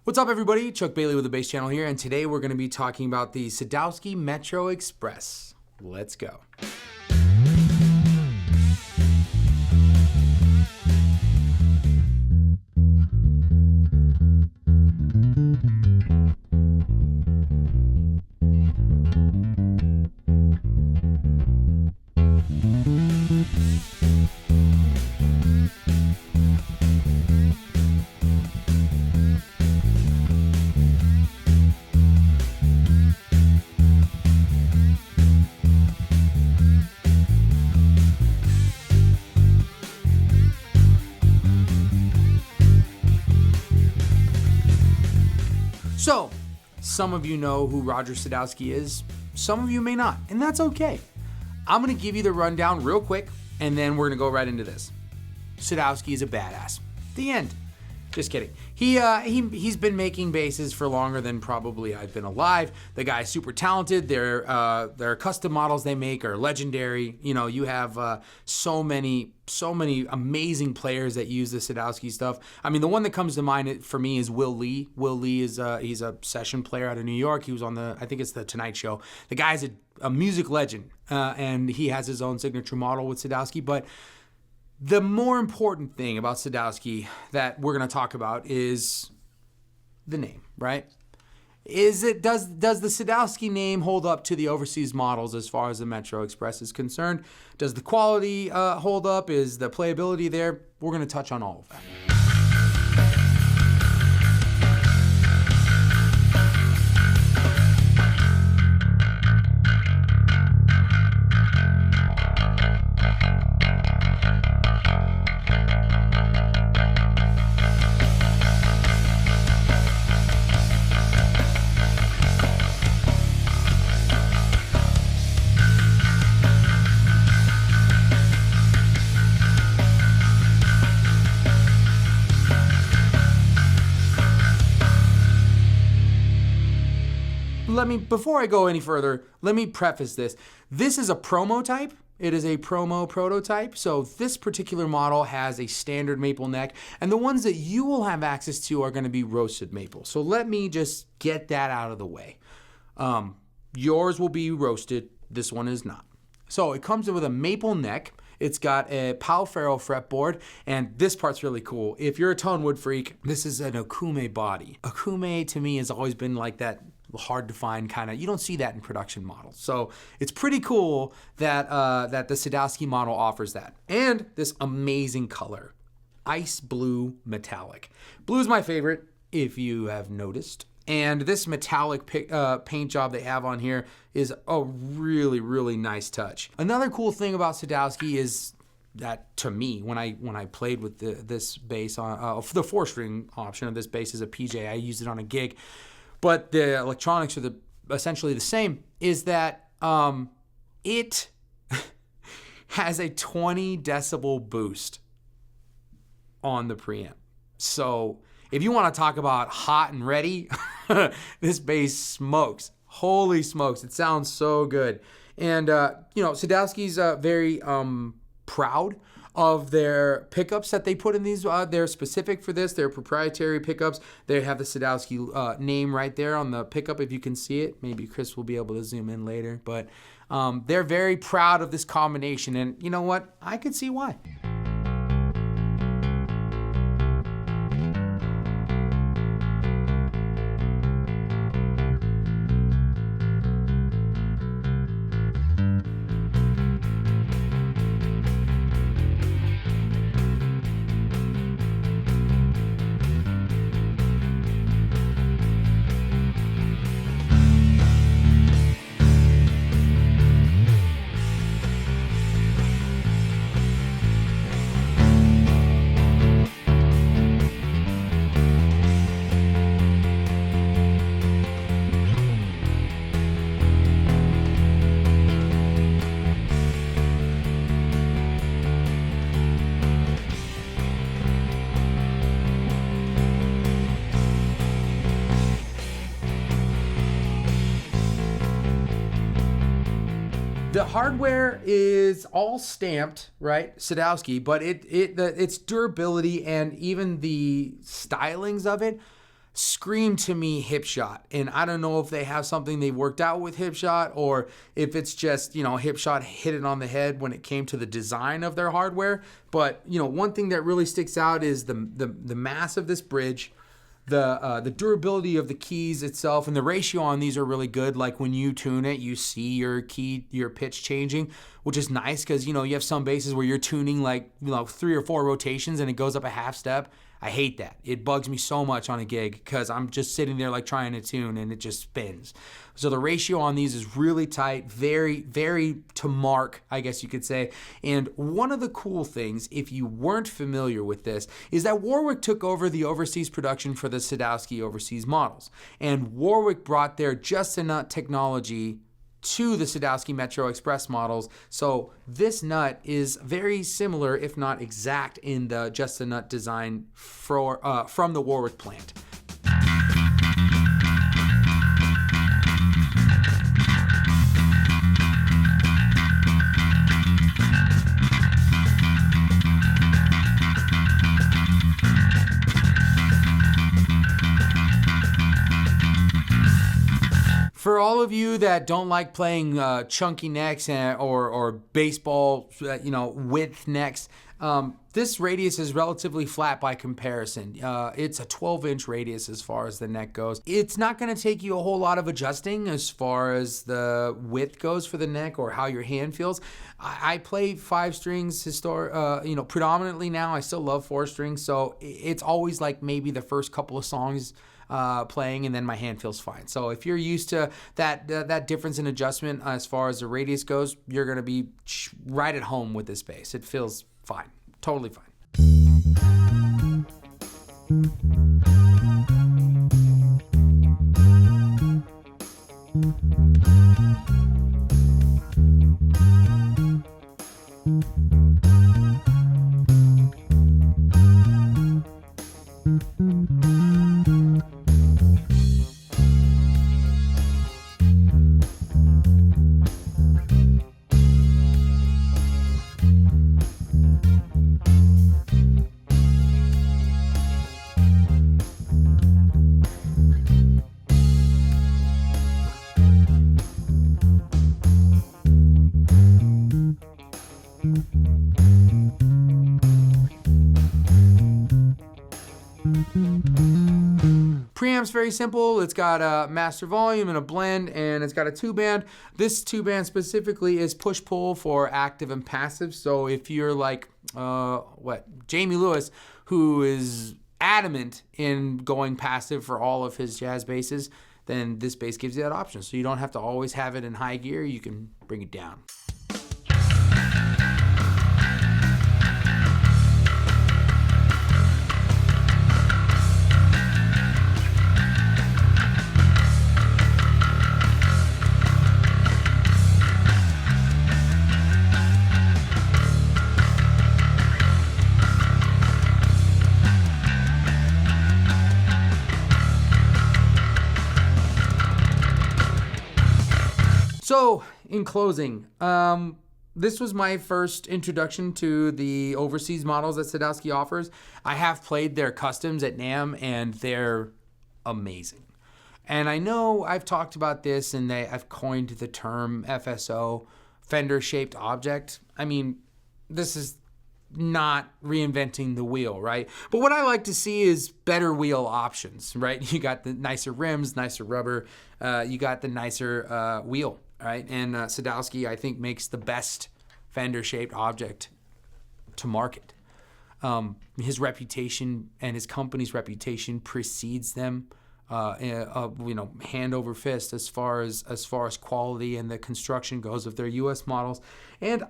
What's up, everybody? Chuck Bailey with the Bass Channel here, and today we're going to be talking about the Sadowsky MetroExpress. Let's go. So, some of you know who Roger Sadowsky is, some of you may not, and that's okay. I'm gonna give you the rundown real quick, and then we're gonna go right into this. Sadowsky is a badass. The end. Just kidding. He's been making basses for longer than probably I've been alive. The guy's super talented. Their custom models they make are legendary. You know, you have so many amazing players that use the Sadowsky stuff. I mean, the one that comes to mind for me is Will Lee. Will Lee is he's a session player out of New York. He was on I think it's the Tonight Show. The guy's a music legend, and he has his own signature model with Sadowsky. But the more important thing about Sadowsky that we're going to talk about is the name, right? Does the Sadowsky name hold up to the overseas models as far as the MetroExpress is concerned? Does the quality hold up? Is the playability there? We're going to touch on all of that. Before I go any further, let me preface this. This is a promo type. It is a promo prototype. So this particular model has a standard maple neck, and the ones that you will have access to are going to be roasted maple. So let me just get that out of the way. Yours will be roasted. This one is not. So it comes with a maple neck. It's got a Pau Ferro fretboard, and this part's really cool. If you're a tone wood freak, this is an Okume body. Okume to me has always been like that hard to find kind of, you don't see that in production models. So it's pretty cool that that the Sadowsky model offers that. And this amazing color, ice blue metallic. Blue is my favorite, if you have noticed. And this metallic paint job they have on here is a really, really nice touch. Another cool thing about Sadowsky is that, to me, when I played with this bass on the 4-string option of this bass is a PJ. I used it on a gig, but the electronics are essentially the same. Is that it has a 20 decibel boost on the preamp. So if you want to talk about hot and ready, this bass smokes. Holy smokes, it sounds so good. And, you know, Sadowsky's very proud of their pickups that they put in these. They're specific for this. They're proprietary pickups. They have the Sadowsky name right there on the pickup, if you can see it. Maybe Chris will be able to zoom in later. But they're very proud of this combination. And you know what? I could see why. The hardware is all stamped, right? Sadowsky, but its durability and even the stylings of it, scream to me hip shot. And I don't know if they have something they worked out with hip shot, or if it's just, hip shot hit it on the head when it came to the design of their hardware. But, one thing that really sticks out is the mass of this bridge, the durability of the keys itself, and the ratio on these are really good. Like when you tune it, you see your pitch changing, which is nice because, you have some basses where you're tuning like, 3 or 4 rotations and it goes up a half step. I hate that. It bugs me so much on a gig because I'm just sitting there like trying to tune and it just spins. So the ratio on these is really tight, very, very to mark, I guess you could say. And one of the cool things, if you weren't familiar with this, is that Warwick took over the overseas production for the Sadowsky overseas models. And Warwick brought their Just Nut technology to the Sadowsky MetroExpress models. So this nut is very similar, if not exact, in the Just a Nut design from the Warwick plant. For all of you that don't like playing chunky necks or baseball, width necks, this radius is relatively flat by comparison. It's a 12-inch radius as far as the neck goes. It's not going to take you a whole lot of adjusting as far as the width goes for the neck or how your hand feels. I play 5 strings predominantly now. I still love 4 strings, so it's always like maybe the first couple of songs playing, and then my hand feels fine. So if you're used to that difference in adjustment as far as the radius goes, you're going to be right at home with this bass. It feels fine, totally fine. Preamp's very simple. It's got a master volume and a blend, and it's got a 2-band. This 2-band specifically is push-pull for active and passive. So if you're like Jamie Lewis, who is adamant in going passive for all of his jazz basses, then this bass gives you that option. So you don't have to always have it in high gear. You can bring it down. So, in closing, this was my first introduction to the overseas models that Sadowsky offers. I have played their customs at NAMM, and they're amazing. And I know I've talked about this, and I've coined the term FSO, fender-shaped object. I mean, this is not reinventing the wheel, right? But what I like to see is better wheel options, right? You got the nicer rims, nicer rubber, you got the nicer wheel. Right, and Sadowsky, I think, makes the best fender-shaped object to market. His reputation and his company's reputation precedes them, hand over fist as far as quality and the construction goes of their U.S. models. And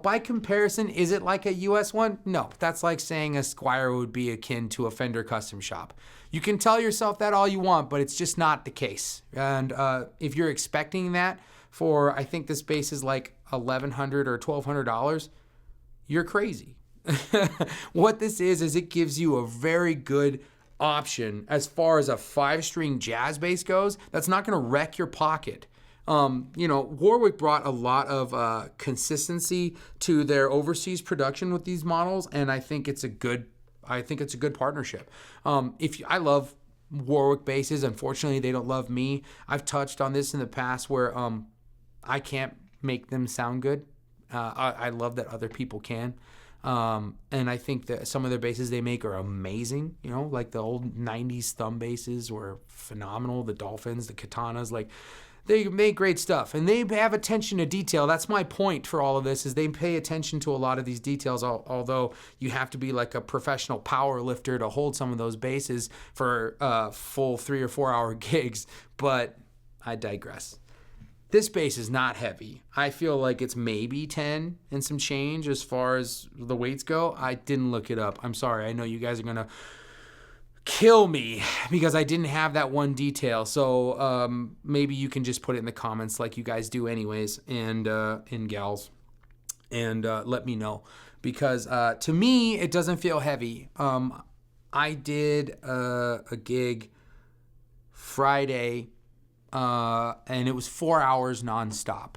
by comparison, is it like a U.S. one? No, that's like saying a Squier would be akin to a Fender custom shop. You can tell yourself that all you want, but it's just not the case. And if you're expecting that for, I think this bass is like $1,100 or $1,200, you're crazy. What this is it gives you a very good option as far as a 5-string jazz bass goes. That's not going to wreck your pocket. Warwick brought a lot of consistency to their overseas production with these models, and I think it's a good partnership. I love Warwick basses. Unfortunately, they don't love me. I've touched on this in the past where I can't make them sound good. I love that other people can. And I think that some of their basses they make are amazing. You know, like the old 90s thumb basses were phenomenal. The Dolphins, the Katanas, like they make great stuff. And they have attention to detail. That's my point for all of this, is they pay attention to a lot of these details, although you have to be like a professional power lifter to hold some of those basses for full 3 or 4 hour gigs. But I digress. This bass is not heavy. I feel like it's maybe 10 and some change as far as the weights go. I didn't look it up. I'm sorry. I know you guys are going to kill me because I didn't have that one detail. So maybe you can just put it in the comments like you guys do anyways, and gals, and let me know. Because to me, it doesn't feel heavy. I did a gig Friday, and it was 4 hours nonstop.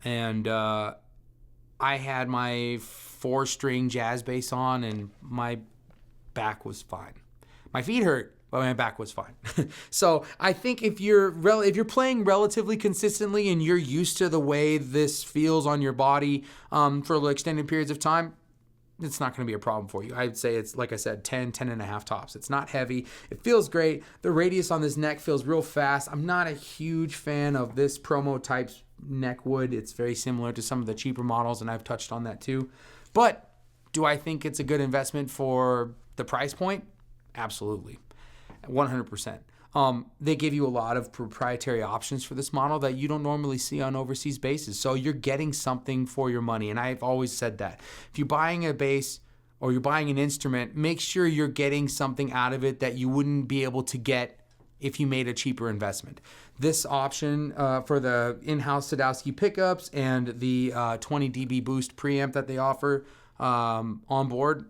And I had my 4-string jazz bass on, and my back was fine. My feet hurt, but my back was fine. So I think if you're playing relatively consistently and you're used to the way this feels on your body for extended periods of time, it's not going to be a problem for you. I'd say it's, like I said, 10 and a half tops. It's not heavy. It feels great. The radius on this neck feels real fast. I'm not a huge fan of this promo type's neck wood. It's very similar to some of the cheaper models, and I've touched on that too. But do I think it's a good investment for the price point? Absolutely. 100%. They give you a lot of proprietary options for this model that you don't normally see on overseas basses. So you're getting something for your money. And I've always said that. If you're buying a bass or you're buying an instrument, make sure you're getting something out of it that you wouldn't be able to get if you made a cheaper investment. This option for the in-house Sadowsky pickups and the 20 dB boost preamp that they offer on board,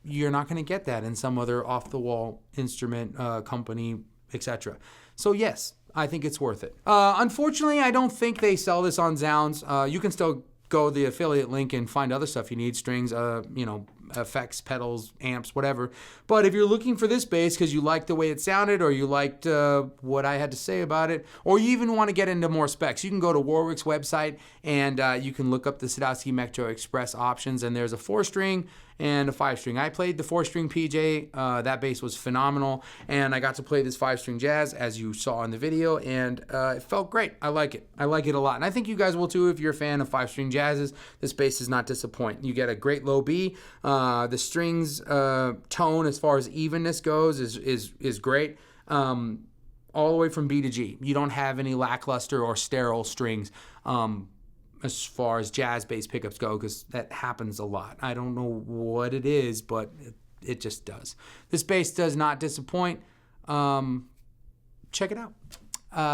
you're not going to get that in some other off-the-wall instrument company, etc. So yes, I think it's worth it. Unfortunately, I don't think they sell this on Zounds. You can still go the affiliate link and find other stuff you need, strings, effects, pedals, amps, whatever. But if you're looking for this bass because you liked the way it sounded, or you liked what I had to say about it, or you even want to get into more specs, you can go to Warwick's website and you can look up the Sadowsky MetroExpress options, and there's a 4-string and a 5-string. I played the 4-string PJ. That bass was phenomenal, and I got to play this 5-string jazz as you saw in the video, and it felt great. I like it. I like it a lot, and I think you guys will too if you're a fan of 5-string jazzes. This bass does not disappoint. You get a great low B. The strings tone as far as evenness goes is great. All the way from B to G. You don't have any lackluster or sterile strings as far as jazz bass pickups go, because that happens a lot. I don't know what it is, but it just does. This bass does not disappoint. Check it out.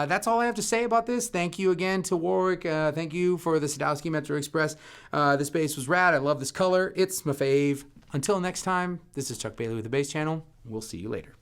That's all I have to say about this. Thank you again to Warwick. Thank you for the Sadowsky MetroExpress. This bass was rad. I love this color. It's my fave. Until next time, this is Chuck Bailey with the Bass Channel. We'll see you later.